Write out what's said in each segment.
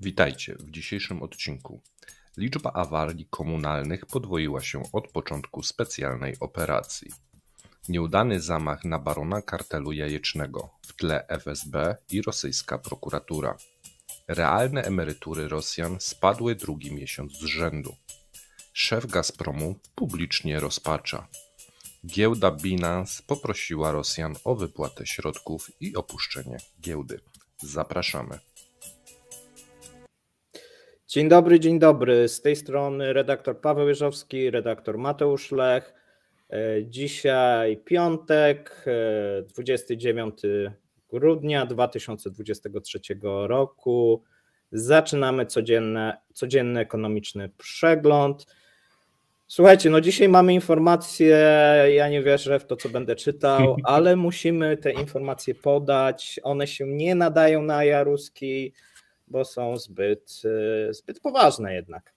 Witajcie w dzisiejszym odcinku. Liczba awarii komunalnych podwoiła się od początku specjalnej operacji. Nieudany zamach na barona kartelu jajecznego, w tle FSB i rosyjska prokuratura. Realne emerytury Rosjan spadły drugi miesiąc z rzędu. Szef Gazpromu publicznie rozpacza. Giełda Binance poprosiła Rosjan o wypłatę środków i opuszczenie giełdy. Zapraszamy. Dzień dobry. Z tej strony redaktor Paweł Jeżowski, redaktor Mateusz Lech. Dzisiaj piątek, 29 grudnia 2023 roku. Zaczynamy codzienny ekonomiczny przegląd. Słuchajcie, no dzisiaj mamy informacje, ja nie wierzę w to, co będę czytał, ale musimy te informacje podać. One się nie nadają na jaruski, bo są zbyt poważne jednak.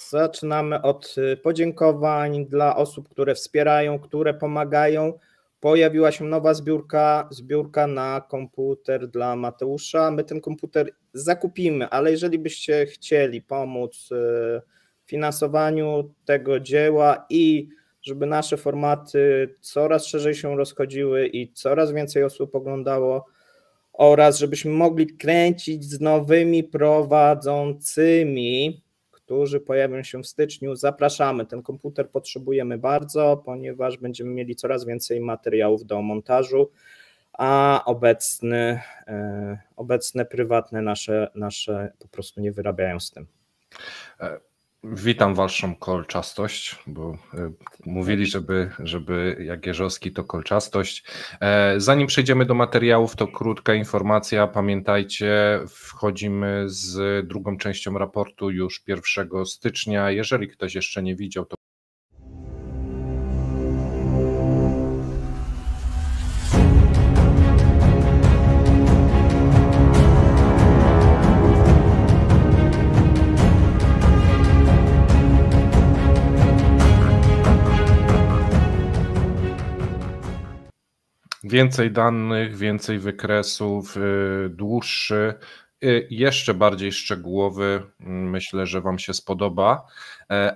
Zaczynamy od podziękowań dla osób, które wspierają, które pomagają. Pojawiła się nowa zbiórka na komputer dla Mateusza. My ten komputer zakupimy, ale jeżeli byście chcieli pomóc w finansowaniu tego dzieła i żeby nasze formaty coraz szerzej się rozchodziły i coraz więcej osób oglądało, oraz żebyśmy mogli kręcić z nowymi prowadzącymi, którzy pojawią się w styczniu. Zapraszamy. Ten komputer potrzebujemy bardzo, ponieważ będziemy mieli coraz więcej materiałów do montażu, a obecne prywatne nasze po prostu nie wyrabiają z tym. Witam waszą kolczastość, bo mówili, żeby jak Jeżowski to kolczastość. Zanim przejdziemy do materiałów, to krótka informacja. Pamiętajcie, wchodzimy z drugą częścią raportu już 1 stycznia. Jeżeli ktoś jeszcze nie widział, to więcej danych, więcej wykresów, dłuższy, jeszcze bardziej szczegółowy, myślę, że wam się spodoba.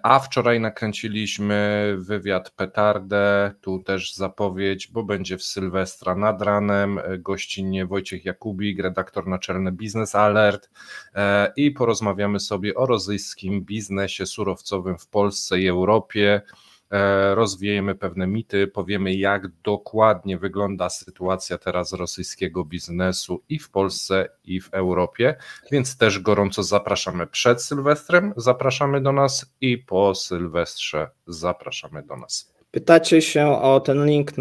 A wczoraj nakręciliśmy wywiad petardę, tu też zapowiedź, bo będzie w Sylwestra nad ranem, gościnnie Wojciech Jakubik, redaktor naczelny Business Alert, i porozmawiamy sobie o rosyjskim biznesie surowcowym w Polsce i Europie. Rozwiejemy pewne mity, powiemy, jak dokładnie wygląda sytuacja teraz rosyjskiego biznesu i w Polsce, i w Europie, więc też gorąco zapraszamy przed Sylwestrem, zapraszamy do nas i po Sylwestrze zapraszamy do nas. Pytacie się o ten link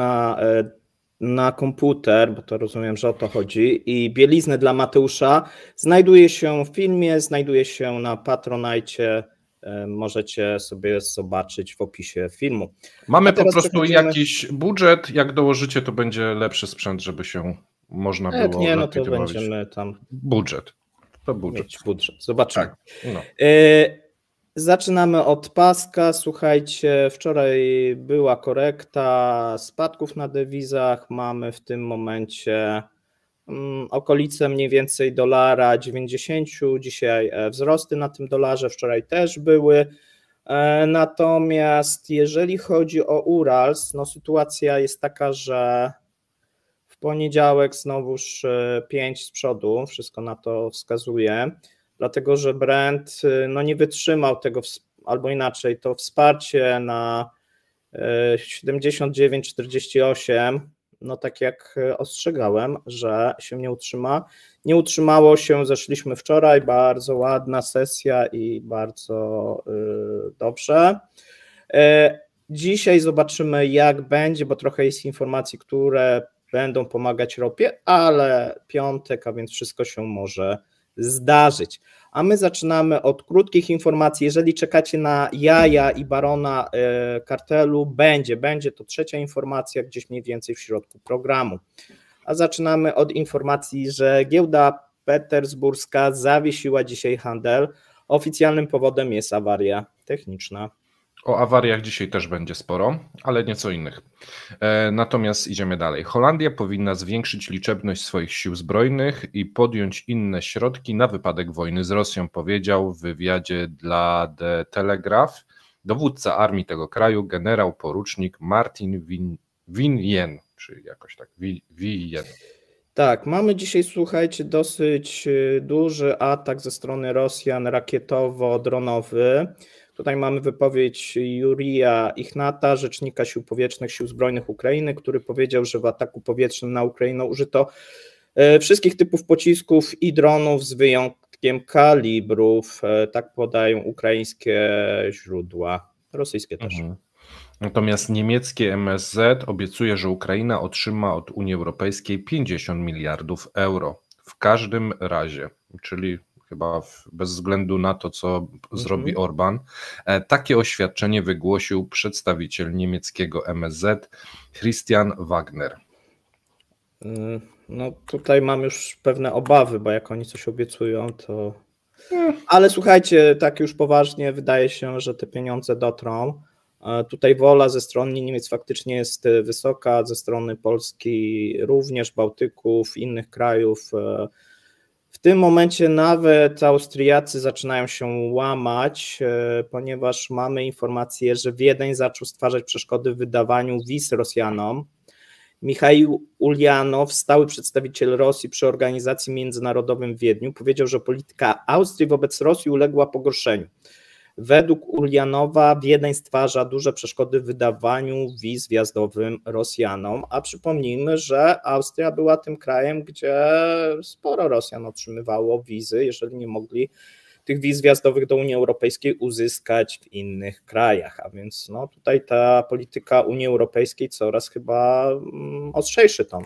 na komputer, bo to rozumiem, że o to chodzi, i bieliznę dla Mateusza. Znajduje się w filmie, znajduje się na Patronite. Możecie sobie zobaczyć w opisie filmu. Mamy po prostu jakiś budżet, jak dołożycie, to będzie lepszy sprzęt, żeby się można było lepiej nie, no to dobawić. będziemy tam budżet. Zobaczymy. Tak, no. Zaczynamy od paska. Słuchajcie, wczoraj była korekta spadków na dewizach. Mamy w tym momencie okolice mniej więcej $1,90. Dzisiaj wzrosty na tym dolarze, wczoraj też były. Natomiast jeżeli chodzi o Urals, no sytuacja jest taka, że w poniedziałek znowuż 5 z przodu, wszystko na to wskazuje, dlatego że Brent no nie wytrzymał tego, albo inaczej, to wsparcie na 79,48, no tak jak ostrzegałem, że się nie utrzyma. Nie utrzymało się, zeszliśmy wczoraj, bardzo ładna sesja i bardzo dobrze. Dzisiaj zobaczymy, jak będzie, bo trochę jest informacji, które będą pomagać ropie, ale piątek, a więc wszystko się może zdarzyć. A my zaczynamy od krótkich informacji. Jeżeli czekacie na jaja i barona kartelu, będzie to trzecia informacja, gdzieś mniej więcej w środku programu. A zaczynamy od informacji, że giełda petersburska zawiesiła dzisiaj handel. Oficjalnym powodem jest awaria techniczna. O awariach dzisiaj też będzie sporo, ale nieco innych. Natomiast idziemy dalej. Holandia powinna zwiększyć liczebność swoich sił zbrojnych i podjąć inne środki na wypadek wojny z Rosją, powiedział w wywiadzie dla The Telegraph dowódca armii tego kraju, generał porucznik Martin Wien, czy jakoś tak, Wien. Tak, mamy dzisiaj, słuchajcie, dosyć duży atak ze strony Rosjan rakietowo-dronowy. Tutaj mamy wypowiedź Jurija Ichnata, rzecznika Sił Powietrznych Sił Zbrojnych Ukrainy, który powiedział, że w ataku powietrznym na Ukrainę użyto wszystkich typów pocisków i dronów z wyjątkiem kalibrów. Tak podają ukraińskie źródła, rosyjskie też. Natomiast niemieckie MSZ obiecuje, że Ukraina otrzyma od Unii Europejskiej 50 miliardów euro. W każdym razie, czyli chyba bez względu na to, co zrobi Orbán. Takie oświadczenie wygłosił przedstawiciel niemieckiego MSZ Christian Wagner. No tutaj mam już pewne obawy, bo jak oni coś obiecują, to... Ale słuchajcie, tak już poważnie wydaje się, że te pieniądze dotrą. Tutaj wola ze strony Niemiec faktycznie jest wysoka, ze strony Polski również, Bałtyków, innych krajów. W tym momencie nawet Austriacy zaczynają się łamać, ponieważ mamy informację, że Wiedeń zaczął stwarzać przeszkody w wydawaniu wiz Rosjanom. Michał Uljanow, stały przedstawiciel Rosji przy organizacji międzynarodowym w Wiedniu, powiedział, że polityka Austrii wobec Rosji uległa pogorszeniu. Według Uljanowa Wiedeń stwarza duże przeszkody w wydawaniu wiz wjazdowym Rosjanom, a przypomnijmy, że Austria była tym krajem, gdzie sporo Rosjan otrzymywało wizy, jeżeli nie mogli tych wiz wjazdowych do Unii Europejskiej uzyskać w innych krajach, a więc no, tutaj ta polityka Unii Europejskiej coraz chyba ostrzejszy ton.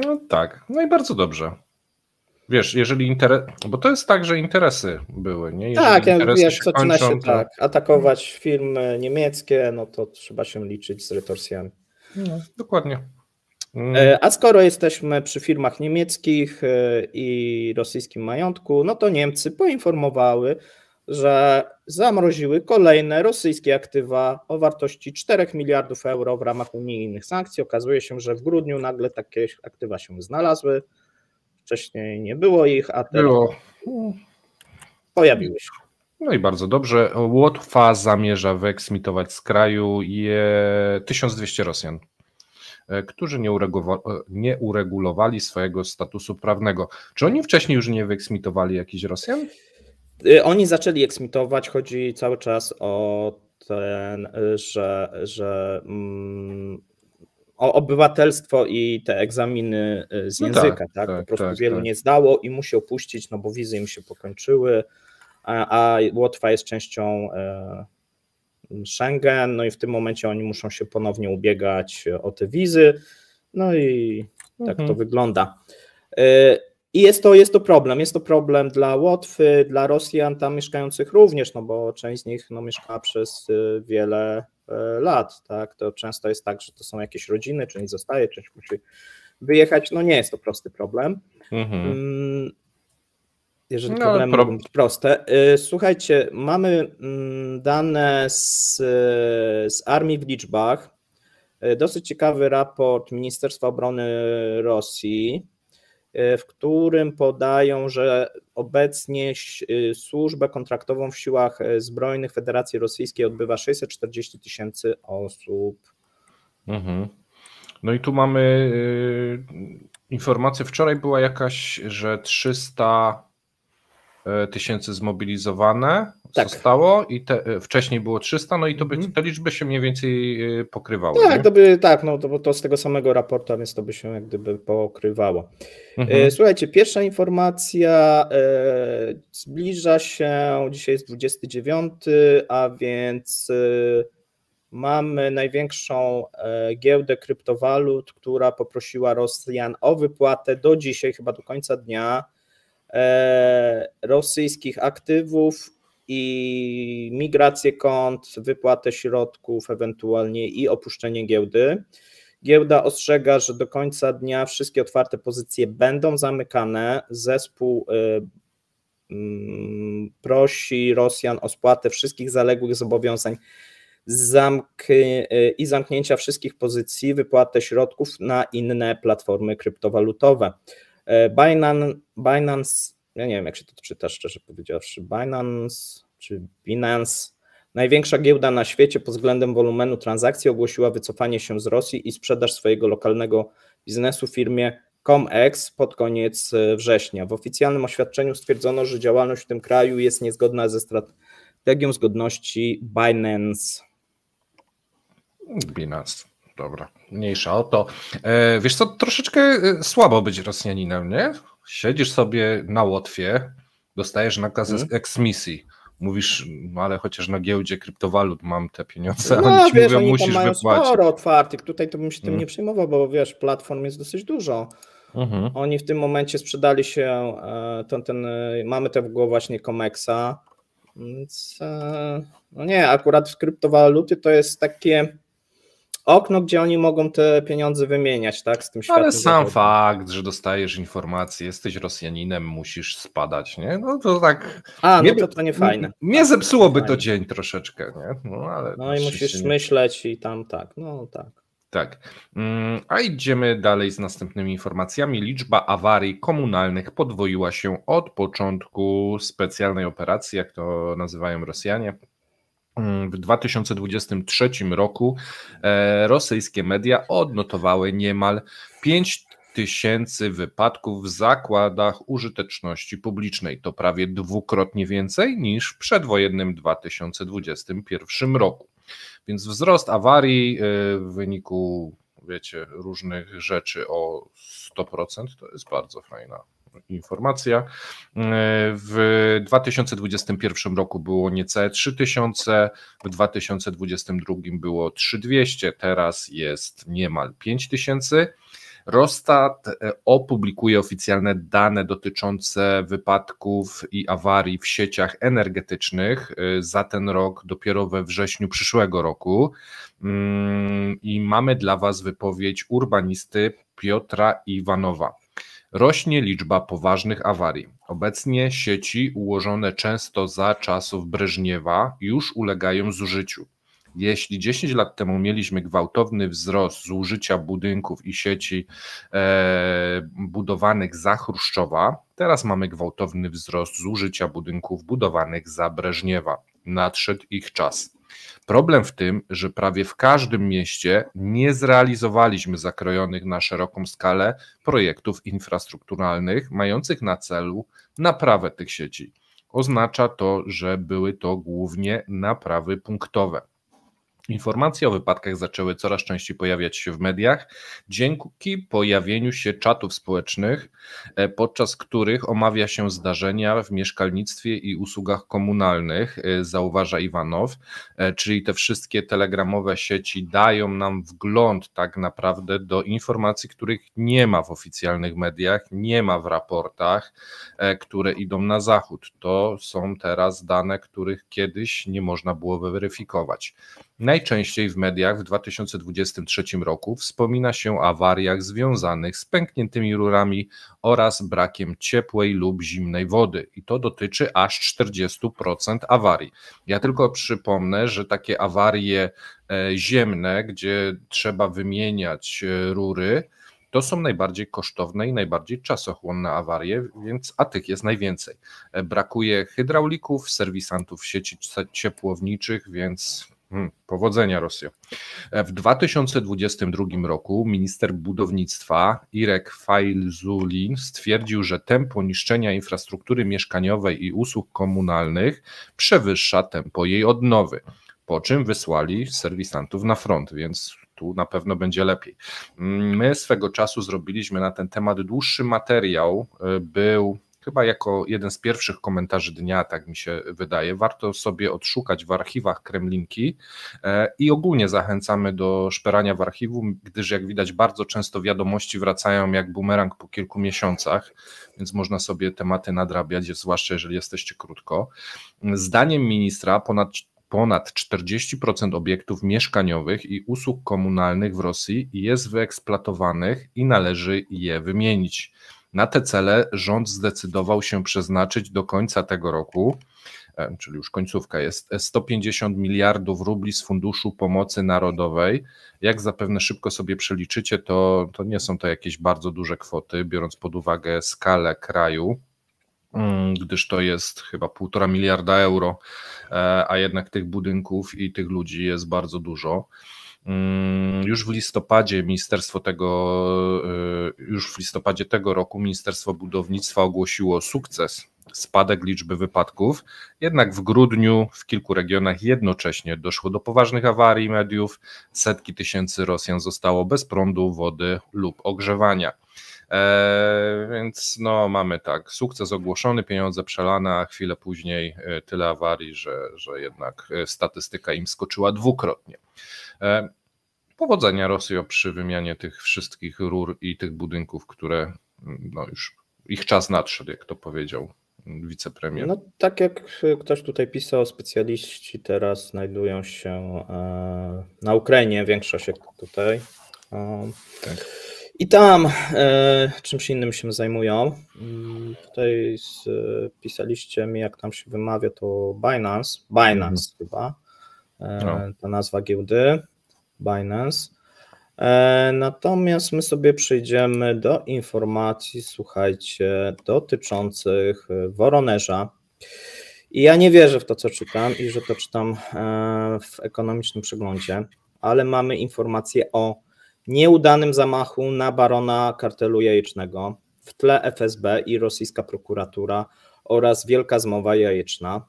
No tak, no i bardzo dobrze. Wiesz, jeżeli bo to jest tak, że interesy były, nie? Jeżeli tak, interesy jak się zaczyna kończą, się tak atakować firmy niemieckie, no to trzeba się liczyć z retorsjami. No, dokładnie. A skoro jesteśmy przy firmach niemieckich i rosyjskim majątku, no to Niemcy poinformowały, że zamroziły kolejne rosyjskie aktywa o wartości 4 miliardów euro w ramach unijnych sankcji. Okazuje się, że w grudniu nagle takie aktywa się znalazły. Wcześniej nie było ich, a teraz pojawiły się. No i bardzo dobrze. Łotwa zamierza wyeksmitować z kraju 1200 Rosjan, którzy nie uregulowali swojego statusu prawnego. Czy oni wcześniej już nie wyeksmitowali jakichś Rosjan? Oni zaczęli eksmitować, chodzi cały czas o ten, że o obywatelstwo i te egzaminy z języka, tak? Po prostu wielu nie zdało i musi opuścić, no bo wizy im się pokończyły, a Łotwa jest częścią Schengen, no i w tym momencie oni muszą się ponownie ubiegać o te wizy, no i tak to wygląda. I jest to problem dla Łotwy, dla Rosjan tam mieszkających również, no bo część z nich mieszka przez wiele lat, tak, to często jest tak, że to są jakieś rodziny, część zostaje, część musi wyjechać, no nie jest to prosty problem. Jeżeli problemy mogą być proste. Słuchajcie, mamy dane z armii w liczbach, dosyć ciekawy raport Ministerstwa Obrony Rosji, w którym podają, że obecnie służbę kontraktową w siłach zbrojnych Federacji Rosyjskiej odbywa 640 000 osób. No i tu mamy informację, wczoraj była jakaś, że 300 000 zmobilizowane zostało i wcześniej było 300, no i to te liczby się mniej więcej pokrywały. Tak, no to z tego samego raportu, więc to by się jak gdyby pokrywało. Słuchajcie, pierwsza informacja, zbliża się, dzisiaj jest 29, a więc mamy największą giełdę kryptowalut, która poprosiła Rosjan o wypłatę do dzisiaj, chyba do końca dnia, rosyjskich aktywów i migrację kont, wypłatę środków ewentualnie i opuszczenie giełdy. Giełda ostrzega, że do końca dnia wszystkie otwarte pozycje będą zamykane. Zespół prosi Rosjan o spłatę wszystkich zaległych zobowiązań i zamknięcia wszystkich pozycji, wypłatę środków na inne platformy kryptowalutowe. Binance, ja nie wiem jak się to czyta szczerze powiedziawszy, Binance, największa giełda na świecie pod względem wolumenu transakcji, ogłosiła wycofanie się z Rosji i sprzedaż swojego lokalnego biznesu firmie ComEx pod koniec września. W oficjalnym oświadczeniu stwierdzono, że działalność w tym kraju jest niezgodna ze strategią zgodności Binance. Dobra, mniejsza o to. Wiesz co, troszeczkę słabo być Rosjaninem, nie? Siedzisz sobie na Łotwie, dostajesz nakaz eksmisji. Mówisz, no ale chociaż na giełdzie kryptowalut mam te pieniądze, no, oni ci wiesz, mówią, oni musisz tam mają wypłacić. sporo otwartych, tutaj to bym się tym nie przejmował, bo wiesz, platform jest dosyć dużo. Oni w tym momencie sprzedali się, mamy tego właśnie ComExa, więc no nie, akurat w kryptowaluty to jest takie okno, gdzie oni mogą te pieniądze wymieniać, tak, z tym światem. Ale sam fakt, że dostajesz informację, jesteś Rosjaninem, musisz spadać, nie? No to tak... to nie fajne. Mnie zepsułoby to dzień troszeczkę, nie? No, i musisz myśleć i tam tak, tak. Tak, a idziemy dalej z następnymi informacjami. Liczba awarii komunalnych podwoiła się od początku specjalnej operacji, jak to nazywają Rosjanie. W 2023 roku rosyjskie media odnotowały niemal 5000 wypadków w zakładach użyteczności publicznej. To prawie dwukrotnie więcej niż w przedwojennym 2021 roku. Więc wzrost awarii w wyniku, wiecie, różnych rzeczy o 100% to jest bardzo fajna informacja. W 2021 roku było niecałe 3000, w 2022 było 3200, teraz jest niemal 5000. Rostat opublikuje oficjalne dane dotyczące wypadków i awarii w sieciach energetycznych za ten rok dopiero we wrześniu przyszłego roku i mamy dla Was wypowiedź urbanisty Piotra Iwanowa. Rośnie liczba poważnych awarii. Obecnie sieci ułożone często za czasów Breżniewa już ulegają zużyciu. Jeśli 10 lat temu mieliśmy gwałtowny wzrost zużycia budynków i sieci budowanych za Chruszczowa, teraz mamy gwałtowny wzrost zużycia budynków budowanych za Breżniewa. Nadszedł ich czas. Problem w tym, że prawie w każdym mieście nie zrealizowaliśmy zakrojonych na szeroką skalę projektów infrastrukturalnych mających na celu naprawę tych sieci. Oznacza to, że były to głównie naprawy punktowe. Informacje o wypadkach zaczęły coraz częściej pojawiać się w mediach dzięki pojawieniu się czatów społecznych, podczas których omawia się zdarzenia w mieszkalnictwie i usługach komunalnych, zauważa Iwanow, czyli te wszystkie telegramowe sieci dają nam wgląd tak naprawdę do informacji, których nie ma w oficjalnych mediach, nie ma w raportach, które idą na zachód. To są teraz dane, których kiedyś nie można było weryfikować. Najczęściej w mediach w 2023 roku wspomina się o awariach związanych z pękniętymi rurami oraz brakiem ciepłej lub zimnej wody i to dotyczy aż 40% awarii. Ja tylko przypomnę, że takie awarie ziemne, gdzie trzeba wymieniać rury, to są najbardziej kosztowne i najbardziej czasochłonne awarie, a tych jest najwięcej. Brakuje hydraulików, serwisantów sieci ciepłowniczych, więc powodzenia Rosjo. W 2022 roku minister budownictwa Irek Fajzulin stwierdził, że tempo niszczenia infrastruktury mieszkaniowej i usług komunalnych przewyższa tempo jej odnowy, po czym wysłali serwisantów na front, więc tu na pewno będzie lepiej. My swego czasu zrobiliśmy na ten temat dłuższy materiał, był chyba jako jeden z pierwszych komentarzy dnia, tak mi się wydaje. Warto sobie odszukać w archiwach Kremlinki i ogólnie zachęcamy do szperania w archiwum, gdyż jak widać bardzo często wiadomości wracają jak bumerang po kilku miesiącach, więc można sobie tematy nadrabiać, zwłaszcza jeżeli jesteście krótko. Zdaniem ministra ponad 40% obiektów mieszkaniowych i usług komunalnych w Rosji jest wyeksploatowanych i należy je wymienić. Na te cele rząd zdecydował się przeznaczyć do końca tego roku, czyli już końcówka jest, 150 miliardów rubli z Funduszu Pomocy Narodowej. Jak zapewne szybko sobie przeliczycie, to nie są to jakieś bardzo duże kwoty, biorąc pod uwagę skalę kraju, gdyż to jest chyba 1,5 miliarda euro, a jednak tych budynków i tych ludzi jest bardzo dużo. Już w listopadzie tego roku Ministerstwo Budownictwa ogłosiło sukces, spadek liczby wypadków, jednak w grudniu w kilku regionach jednocześnie doszło do poważnych awarii mediów, setki tysięcy Rosjan zostało bez prądu, wody lub ogrzewania. Więc mamy tak, sukces ogłoszony, pieniądze przelane, a chwilę później tyle awarii, że jednak statystyka im skoczyła dwukrotnie. Powodzenia Rosjo przy wymianie tych wszystkich rur i tych budynków, które już ich czas nadszedł, jak to powiedział wicepremier. No tak jak ktoś tutaj pisał, specjaliści teraz znajdują się na Ukrainie, większość jak tutaj. Tak. I tam czymś innym się zajmują. Tutaj pisaliście mi, jak tam się wymawia, to Binance chyba, ta nazwa giełdy, Binance. Natomiast my sobie przejdziemy do informacji, słuchajcie, dotyczących Woronerza. I ja nie wierzę w to, co czytam i że to czytam w ekonomicznym przeglądzie, ale mamy informację o nieudanym zamachu na barona kartelu jajecznego, w tle FSB i rosyjska prokuratura oraz wielka zmowa jajeczna.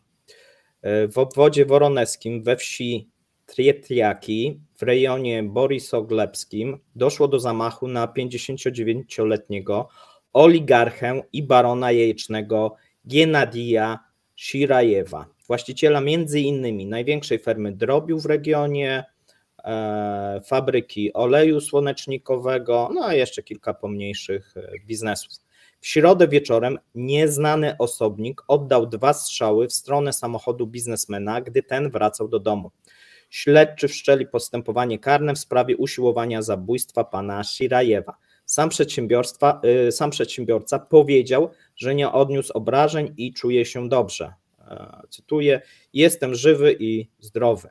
W obwodzie woroneskim we wsi Trietriaki w rejonie Borisoglebskim doszło do zamachu na 59-letniego oligarchę i barona jajecznego Genadija Shirajewa, właściciela między innymi największej fermy drobiu w regionie, fabryki oleju słonecznikowego, no a jeszcze kilka pomniejszych biznesów. W środę wieczorem nieznany osobnik oddał 2 strzały w stronę samochodu biznesmena, gdy ten wracał do domu. Śledczy wszczęli postępowanie karne w sprawie usiłowania zabójstwa pana Shirajewa. Sam przedsiębiorca powiedział, że nie odniósł obrażeń i czuje się dobrze. Cytuję: jestem żywy i zdrowy.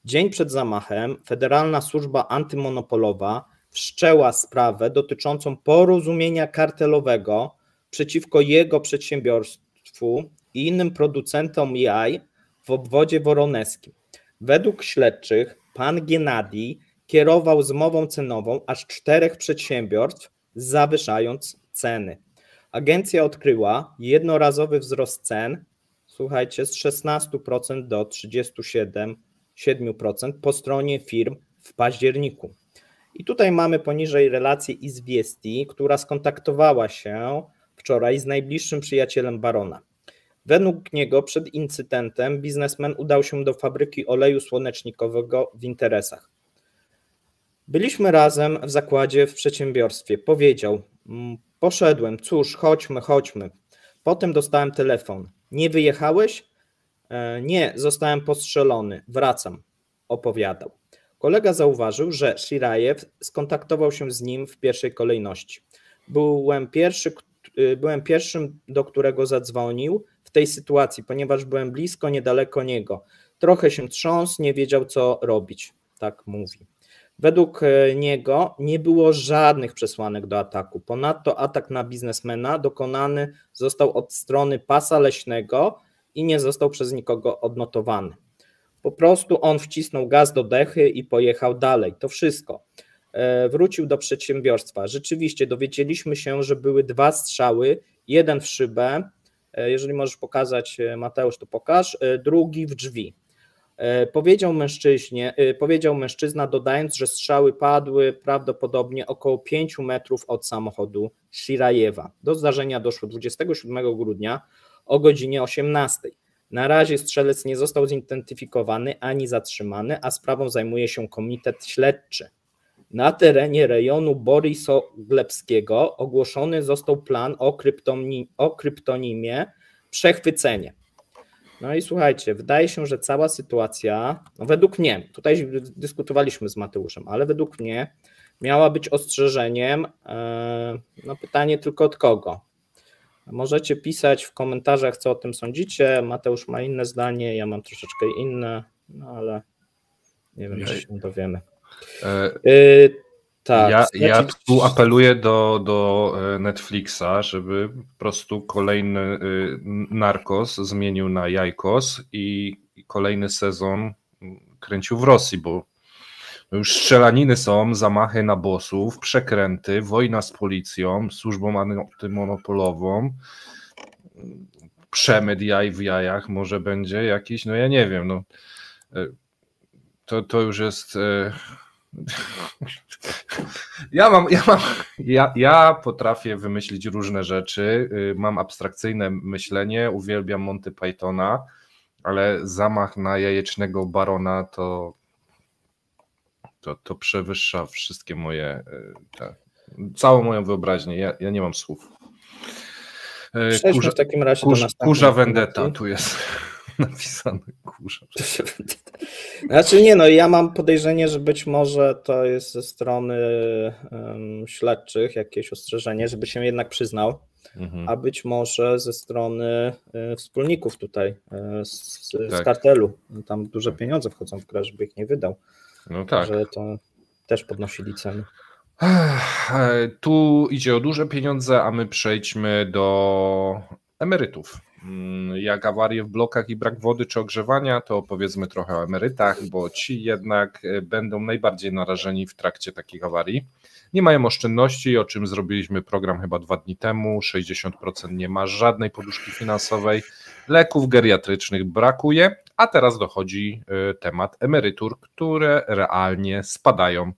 Dzień przed zamachem Federalna Służba Antymonopolowa wszczęła sprawę dotyczącą porozumienia kartelowego przeciwko jego przedsiębiorstwu i innym producentom jaj w obwodzie woroneskim. Według śledczych pan Genadij kierował zmową cenową aż 4 przedsiębiorstw, zawyżając ceny. Agencja odkryła jednorazowy wzrost cen, słuchajcie, z 16% do 37% po stronie firm w październiku. I tutaj mamy poniżej relację Izwiestii, która skontaktowała się wczoraj z najbliższym przyjacielem barona. Według niego przed incydentem biznesmen udał się do fabryki oleju słonecznikowego w Interesach. Byliśmy razem w zakładzie w przedsiębiorstwie. Powiedział: poszedłem, cóż, chodźmy. Potem dostałem telefon. Nie wyjechałeś? Nie, zostałem postrzelony. Wracam, opowiadał. Kolega zauważył, że Shirajew skontaktował się z nim w pierwszej kolejności. Byłem pierwszym, do którego zadzwonił w tej sytuacji, ponieważ byłem blisko, niedaleko niego. Trochę się trząsł, nie wiedział, co robić. Tak mówi. Według niego nie było żadnych przesłanek do ataku. Ponadto atak na biznesmena dokonany został od strony pasa leśnego i nie został przez nikogo odnotowany. Po prostu on wcisnął gaz do dechy i pojechał dalej. To wszystko. Wrócił do przedsiębiorstwa. Rzeczywiście dowiedzieliśmy się, że były 2 strzały, jeden w szybę, jeżeli możesz pokazać, Mateusz, to pokaż, drugi w drzwi. Powiedział mężczyzna, dodając, że strzały padły prawdopodobnie około 5 metrów od samochodu Shirajewa. Do zdarzenia doszło 27 grudnia o godzinie 18. Na razie strzelec nie został zidentyfikowany ani zatrzymany, a sprawą zajmuje się komitet śledczy. Na terenie rejonu Borisoglebskiego ogłoszony został plan o kryptonimie Przechwycenie. No i słuchajcie, wydaje się, że cała sytuacja, według mnie, tutaj dyskutowaliśmy z Mateuszem, ale według mnie miała być ostrzeżeniem. No pytanie tylko od kogo? Możecie pisać w komentarzach, co o tym sądzicie. Mateusz ma inne zdanie, ja mam troszeczkę inne, no ale nie wiem, czy się dowiemy. Tak, ja tu apeluję do Netflixa, żeby po prostu kolejny Narcos zmienił na Jajkos i kolejny sezon kręcił w Rosji, bo już strzelaniny są, zamachy na bossów, przekręty, wojna z policją, służbą antymonopolową, przemyt jaj w jajach może będzie jakiś, no ja nie wiem, no to już jest... Ja potrafię wymyślić różne rzeczy, mam abstrakcyjne myślenie, uwielbiam Monty Pythona, ale zamach na jajecznego barona to przewyższa wszystkie moje, całą moją wyobraźnię, ja nie mam słów. Przejdźmy w takim razie do następnej Kurza Vendetta, tu jest napisane kurza. Znaczy nie, no ja mam podejrzenie, że być może to jest ze strony śledczych jakieś ostrzeżenie, żeby się jednak przyznał, a być może ze strony wspólników tutaj z kartelu. Tam duże pieniądze wchodzą w grę, żeby ich nie wydał. No tak. Że to też podnosili ceny. Tu idzie o duże pieniądze, a my przejdźmy do emerytów. Jak awarie w blokach i brak wody czy ogrzewania, to opowiedzmy trochę o emerytach, bo ci jednak będą najbardziej narażeni w trakcie takich awarii. Nie mają oszczędności, o czym zrobiliśmy program chyba 2 dni temu, 60% nie ma żadnej poduszki finansowej, leków geriatrycznych brakuje, a teraz dochodzi temat emerytur, które realnie spadają.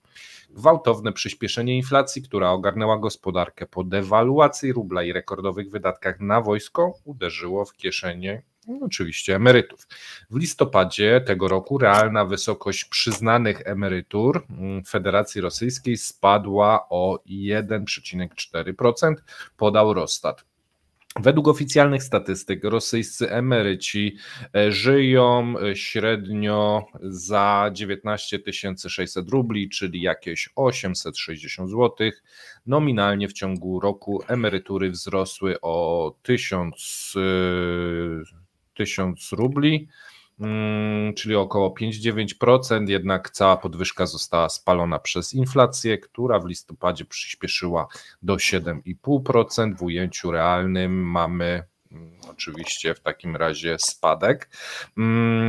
Gwałtowne przyspieszenie inflacji, która ogarnęła gospodarkę po dewaluacji rubla i rekordowych wydatkach na wojsko, uderzyło w kieszenie oczywiście emerytów. W listopadzie tego roku realna wysokość przyznanych emerytur Federacji Rosyjskiej spadła o 1,4%, podał Rosstat. Według oficjalnych statystyk rosyjscy emeryci żyją średnio za 19 600 rubli, czyli jakieś 860 zł. Nominalnie w ciągu roku emerytury wzrosły o 1000 rubli, czyli około 5,9%, jednak cała podwyżka została spalona przez inflację, która w listopadzie przyspieszyła do 7,5%. W ujęciu realnym mamy oczywiście w takim razie spadek.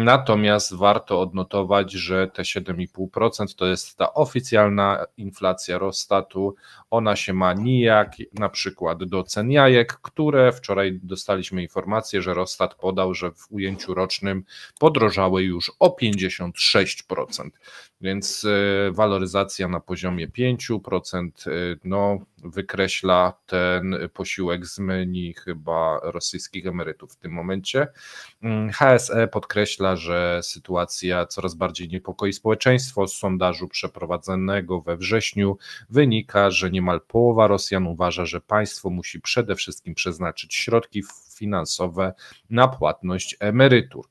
Natomiast warto odnotować, że te 7,5% to jest ta oficjalna inflacja Rossstatu. Ona się ma nijak na przykład do cen jajek, które wczoraj dostaliśmy informację, że Rosstat podał, że w ujęciu rocznym podrożały już o 56%. Więc waloryzacja na poziomie 5% wykreśla ten posiłek z menu chyba rosyjskich emerytów w tym momencie. HSE podkreśla, że sytuacja coraz bardziej niepokoi społeczeństwo. Z sondażu przeprowadzonego we wrześniu wynika, że niemal połowa Rosjan uważa, że państwo musi przede wszystkim przeznaczyć środki finansowe na płatność emerytur.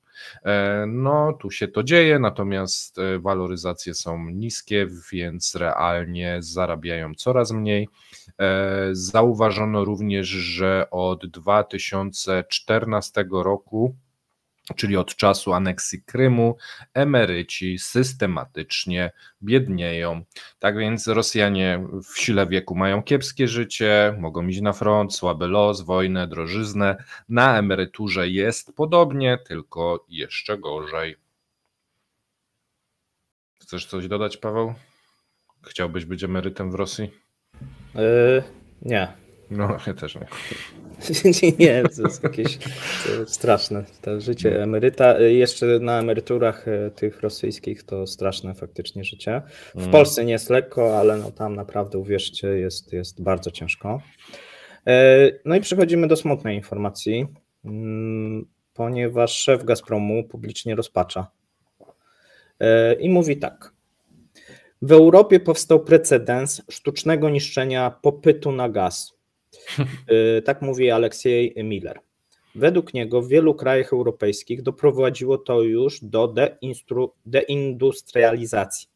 No, tu się to dzieje, natomiast waloryzacje są niskie, więc realnie zarabiają coraz mniej. Zauważono również, że od 2014 roku, czyli od czasu aneksji Krymu, emeryci systematycznie biednieją. Tak więc Rosjanie w sile wieku mają kiepskie życie, mogą iść na front, słaby los, wojnę, drożyznę. Na emeryturze jest podobnie, tylko jeszcze gorzej. Chcesz coś dodać, Paweł? Chciałbyś być emerytem w Rosji? Nie. No, ja też nie. Nie, to jest jakieś straszne. To życie emeryta, jeszcze na emeryturach tych rosyjskich to straszne faktycznie życie. W Polsce nie jest lekko, ale no tam naprawdę, uwierzcie, jest bardzo ciężko. No i przechodzimy do smutnej informacji, ponieważ szef Gazpromu publicznie rozpacza i mówi tak. W Europie powstał precedens sztucznego niszczenia popytu na gaz. Tak mówi Aleksiej Miller. Według niego w wielu krajach europejskich doprowadziło to już do deindustrializacji.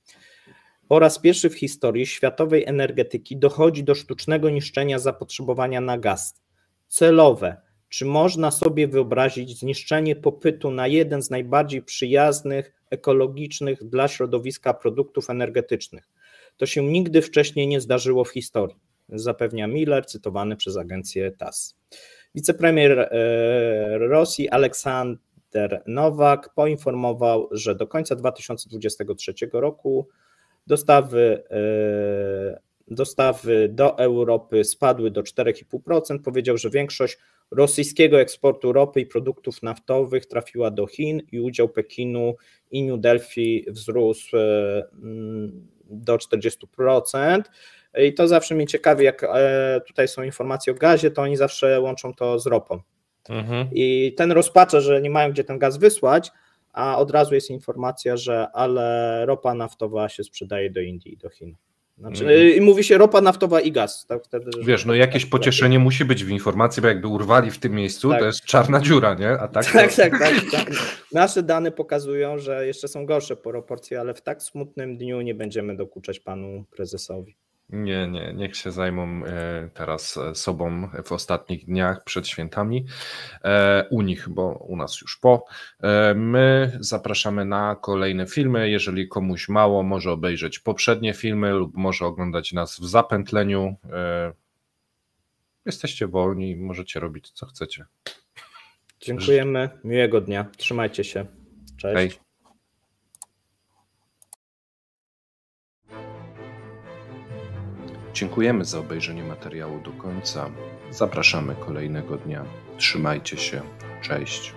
Po raz pierwszy w historii światowej energetyki dochodzi do sztucznego niszczenia zapotrzebowania na gaz. Celowe. Czy można sobie wyobrazić zniszczenie popytu na jeden z najbardziej przyjaznych, ekologicznych dla środowiska produktów energetycznych? To się nigdy wcześniej nie zdarzyło w historii, zapewnia Miller, cytowany przez agencję TASS. Wicepremier Rosji Aleksander Nowak poinformował, że do końca 2023 roku dostawy do Europy spadły do 4,5%. Powiedział, że większość rosyjskiego eksportu ropy i produktów naftowych trafiła do Chin i udział Pekinu i New Delhi wzrósł do 40%. I to zawsze mnie ciekawi, jak tutaj są informacje o gazie, to oni zawsze łączą to z ropą. I ten rozpacza, że nie mają gdzie ten gaz wysłać, a od razu jest informacja, że ale ropa naftowa się sprzedaje do Indii i do Chin. Znaczy, i mówi się ropa naftowa i gaz. Tak, wtedy, wiesz, no jakieś pocieszenie musi być w informacji, bo jakby urwali w tym miejscu, tak. To jest czarna dziura, nie? A tak, tak. Nasze dane pokazują, że jeszcze są gorsze proporcje, ale w tak smutnym dniu nie będziemy dokuczać panu prezesowi. Nie, niech się zajmą teraz sobą w ostatnich dniach przed świętami, u nich, bo u nas już po. My zapraszamy na kolejne filmy, jeżeli komuś mało, może obejrzeć poprzednie filmy lub może oglądać nas w zapętleniu. Jesteście wolni, możecie robić co chcecie. Dziękujemy, miłego dnia, trzymajcie się, cześć. Hej. Dziękujemy za obejrzenie materiału do końca. Zapraszamy kolejnego dnia. Trzymajcie się. Cześć.